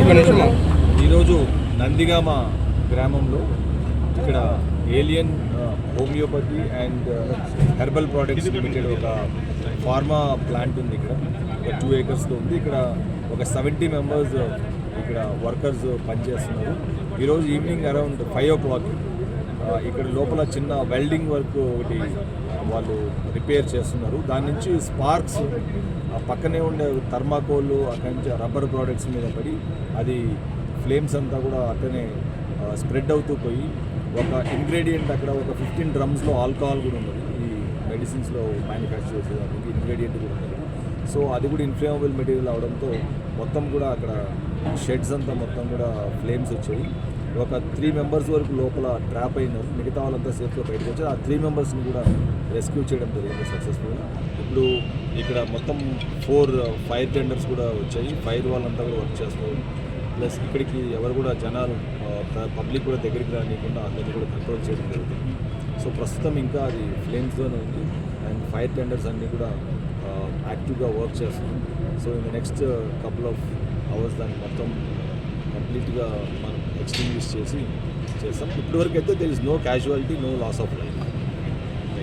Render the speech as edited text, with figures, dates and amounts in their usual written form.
ఈరోజు నందిగామ గ్రామంలో ఇక్కడ alien homeopathy and herbal products limited ఒక ఫార్మా ప్లాంట్ ఉంది. ఇక్కడ ఒక 2 acresలో ఉంది. ఇక్కడ ఒక 70 members ఇక్కడ వర్కర్స్ పనిచేస్తున్నారు. ఈరోజు ఈవినింగ్ అరౌండ్ 5 o'clock ఇక్కడ లోపల చిన్న వెల్డింగ్ వర్క్ ఒకటి వాళ్ళు రిపేర్ చేస్తున్నారు. దాని నుంచి స్పార్క్స్ పక్కనే ఉండే థర్మాకోల్ అక్కడి నుంచి రబ్బర్ ప్రోడక్ట్స్ మీద పడి అది ఫ్లేమ్స్ అంతా కూడా అక్కడనే స్ప్రెడ్ అవుతూ పోయి ఒక ఇంగ్రీడియంట్ అక్కడ ఒక 15 drumsలో ఆల్కహాల్ కూడా ఉన్నది. ఈ మెడిసిన్స్లో మ్యానుఫ్యాక్చర్ చేసేదానికి ఇంగ్రీడియంట్ కూడా ఉన్నది. సో అది కూడా ఇన్ఫ్లేమబుల్ మెటీరియల్ అవడంతో మొత్తం కూడా అక్కడ షెడ్స్ అంతా మొత్తం కూడా ఫ్లేమ్స్ వచ్చాయి. ఒక 3 members వరకు లోపల ట్రాప్ అయినారు. మిగతా వాళ్ళంతా సేఫ్గా బయటకు వచ్చారు. ఆ 3 membersని కూడా రెస్క్యూ చేయడం జరిగింది సక్సెస్ఫుల్గా. ఇప్పుడు ఇక్కడ మొత్తం 4 ఫైర్ టెండర్స్ కూడా వచ్చాయి. ఫైర్ వాళ్ళంతా కూడా వర్క్ చేస్తున్నారు. ప్లస్ ఇక్కడికి ఎవరు కూడా జనాలు పబ్లిక్ కూడా దగ్గరికి రానియకుండా అందరినీ కూడా కంట్రోల్ చేయడం జరుగుతుంది. సో ప్రస్తుతం ఇంకా అది ఫ్లేమ్స్లోనే ఉంది అండ్ ఫైర్ టెండర్స్ అన్నీ కూడా యాక్టివ్గా వర్క్ చేస్తున్నాం. So in the next couple of hours దాన్ని మొత్తం కంప్లీట్గా మనం ఎక్స్టింగ్విష్ చేస్తాం. ఇప్పటివరకు అయితే there is no casualty, no loss of life.